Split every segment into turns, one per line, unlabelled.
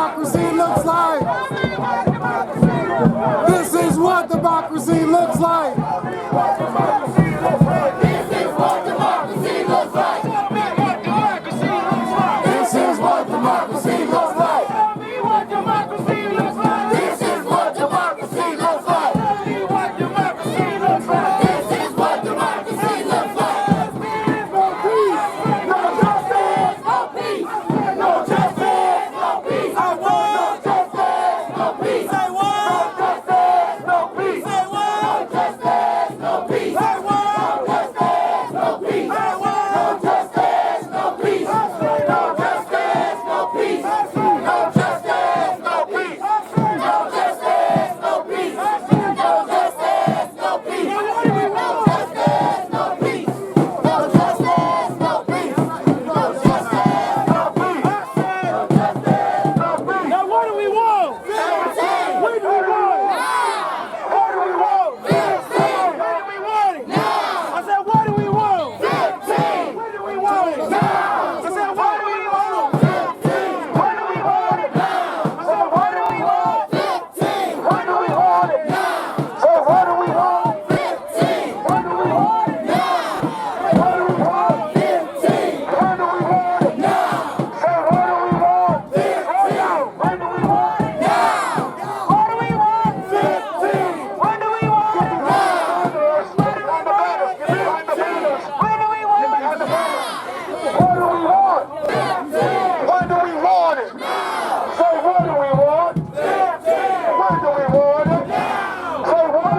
democracy looks like. This is what democracy looks like. This is what democracy looks like. This is what democracy looks like. This is what democracy looks like. This is what democracy looks like. No peace, no justice, no peace, no justice, no peace. I want no justice, no peace. I want no justice, no peace. I want no justice, no peace. I want no justice, no peace. I want no justice, no peace. No justice, no peace. No justice, no peace. No justice, no peace. No justice, no peace. No justice, no peace. No justice, no peace. No justice, no peace. No justice, no peace.
Now what do we want? When do we want it? What do we want? When do we want it? I said, what do we want? When do we want it? I said, what do we want? When do we want it? I said, what do we want? When do we want it? So what do we want? When do we want it? What do we want? When do we want it? So what do we want? When do we want it? What do we want? When do we want it? When do we want it? When do we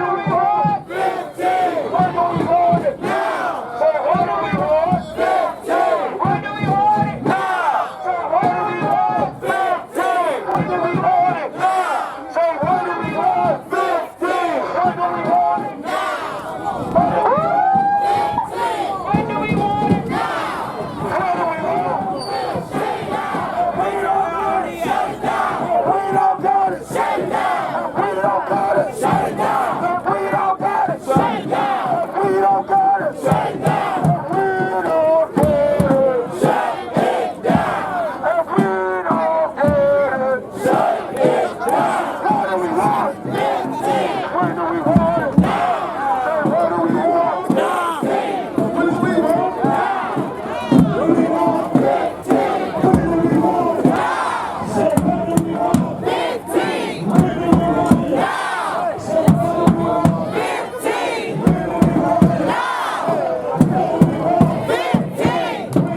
want it? What do we want? When do we want it? Say what do we want? When do we want it? Say what do we want? When do we want it? Say what do we want? When do we want it? Say what do we want? When do we want it? Say what do we want? When do we want it? When do we want it? When do we want it? We don't got it. Shut it down. We don't got it. Shut it down. We don't got it. Shut it down. We don't got it. Shut it down. We don't got it. Shut it down. We don't get it. Shut it down. If we don't get it, shut it down. What do we want? When do we want it? Say what do we want? What do we want? What do we want? What do we want? Say what do we want? What do we want? Say what do we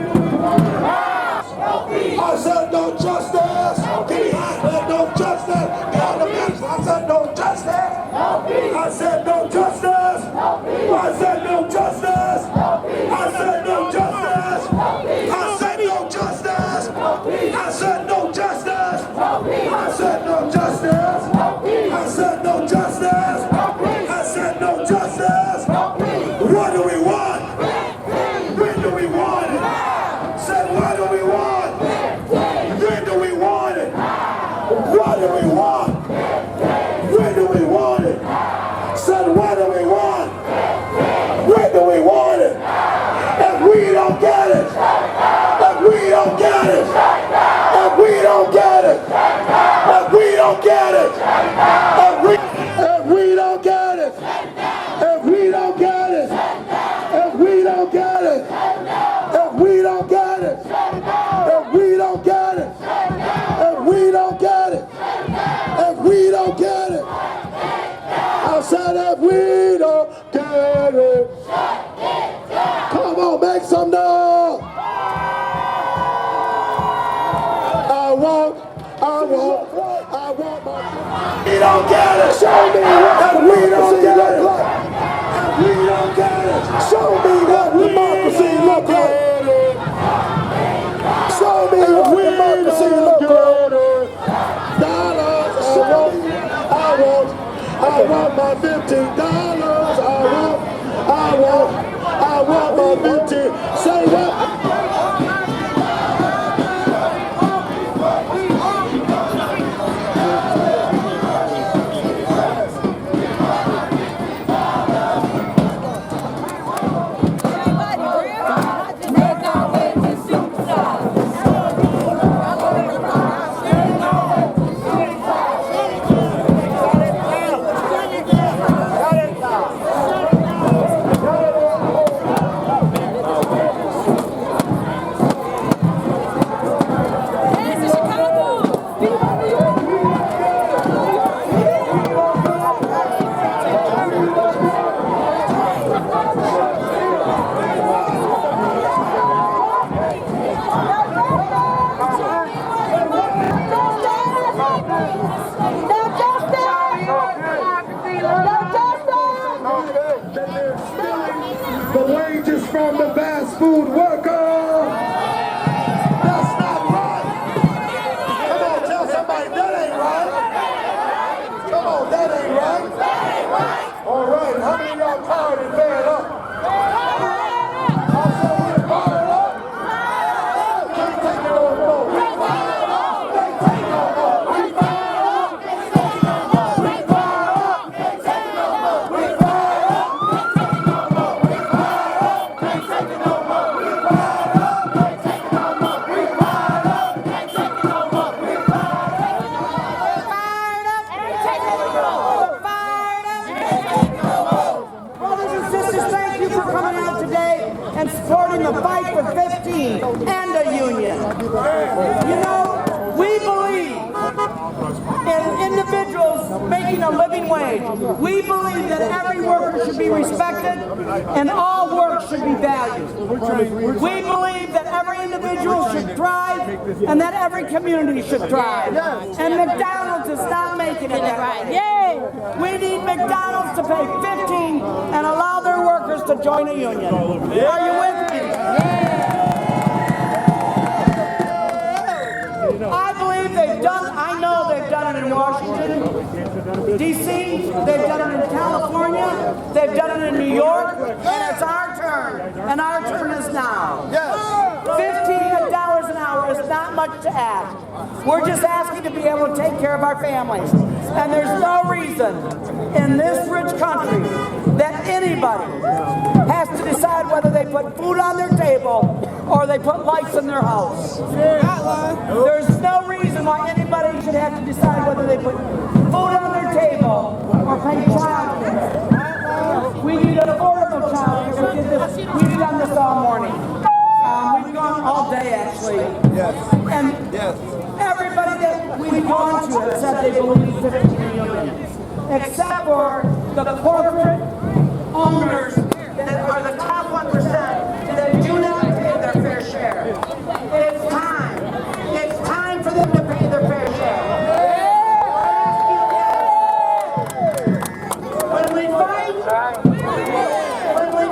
want? I said no justice. I said no justice. I said no justice. I said no justice. I said no justice. I said no justice. I said no justice. I said no justice. I said no justice. I said no justice. I said no justice. What do we want? When do we want it? Said what do we want? When do we want it? What do we want? When do we want it? Said what do we want? When do we want it? If we don't get it, if we don't get it, if we don't get it, if we don't get it, if we don't get it, if we don't get it, if we don't get it, if we don't get it, if we don't get it, if we don't get it, if we don't get it, I said if we don't get it, come on, make some noise. I want my. We don't get it. Show me what we don't get it. If we don't get it, show me what democracy look like. Show me what democracy look like. Dollars, I want my $15. I want my 50. Say what?
No justice! No justice!
That they're stealing the wages from the fast food worker. That's not right. Come on, tell somebody that ain't right. Come on, that ain't right. All right, how many of y'all tired and fed up? I said we're fired up. Can't take it no more. We fired up. Can't take no more. We fired up. Can't take no more. We fired up. Can't take no more. We fired up. Can't take no more. We fired up. Can't take it no more. We fired up. Can't take it no more. We fired up. Can't take it no more. We fired up.
Fired up! Can't take it no more! Fired up! Can't take it no more! Brothers and sisters, thank you for coming out today and supporting the fight for 15 and a union. You know, we believe in individuals making a living wage. We believe that every worker should be respected and all work should be valued. We believe that every individual should thrive and that every community should thrive. And McDonald's is not making it that way. Yay! We need McDonald's to pay 15 and allow their workers to join a union. Are you with me? I believe they've done, I know they've done it in Washington, D.C., they've done it in California, they've done it in New York, and it's our turn. And our turn is now. $15 an hour is not much to ask. We're just asking to be able to take care of our families. And there's no reason in this rich country that anybody has to decide whether they put food on their table or they put lights in their house. There's no reason why anybody should have to decide whether they put food on their table or pay child care. We need affordable child care. We've done this all morning. We've gone all day, actually.
Yes.
And
Yes.
everybody that we've gone to has said they believe 15 unions, except for the corporate owners that are the top 1% that do not pay their fair share. It's time. It's time for them to pay their fair share. When we fight,
We win.
when we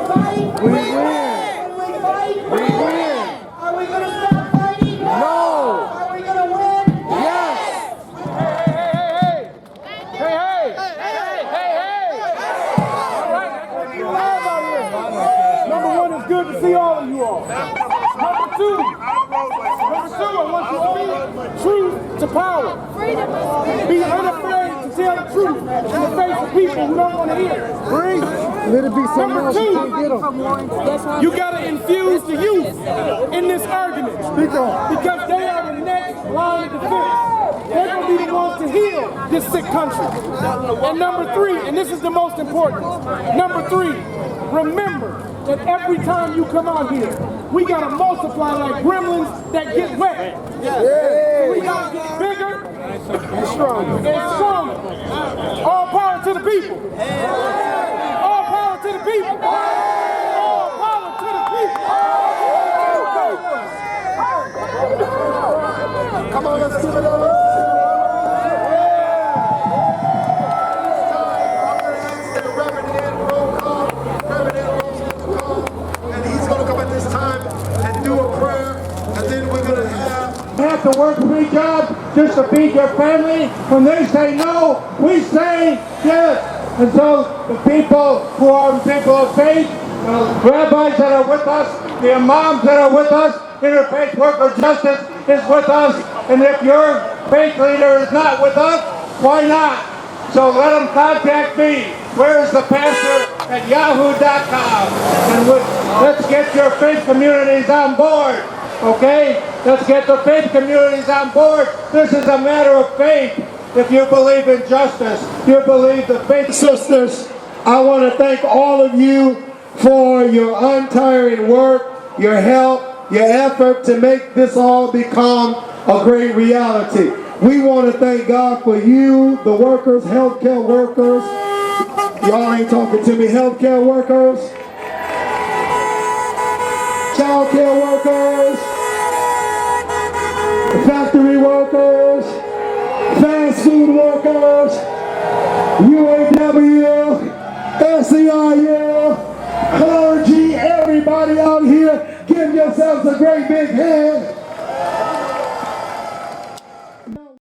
fight,
We win.
are we going to stop fighting?
No.
Are we going to win?
Yes.
Number one, it's good to see all of you all. Number two, I want you to speak truth to power. Be unafraid to tell the truth in the face of people who don't want to hear it.
Breathe. Let it be something
Number
else you can't get
two,
them.
you got to infuse the youth in this argument.
Speak on.
Because they are the next line of defense. They're going to be the ones to heal this sick country. And number three, and this is the most important, number three, remember that every time you come out here, we got to multiply like gremlins that get wet. We got to get bigger and stronger. All power to the people. All power to the people. All power to the people.
Come on, let's give it up. And he's going to come at this time and do a prayer, and then we're going to have...
You have to work 3 jobs just to feed your family. When they say no, we say yes. And so the people who are people of faith, the rabbis that are with us, the imams that are with us, Interfaith Worker Justice is with us. And if your faith leader is not with us, why not? So let them contact me. Where's the pastor at yahoo.com? And let's get your faith communities on board. Okay? Let's get the faith communities on board. This is a matter of faith. If you believe in justice, you believe the faith. Sisters, I want to thank all of you for your untiring work, your help, your effort to make this all become a great reality. We want to thank God for you, the workers, healthcare workers. Y'all ain't talking to me, healthcare workers, child care workers, factory workers,
fast food workers, UAW, SEIU, clergy, everybody out here, give yourselves a great big hand.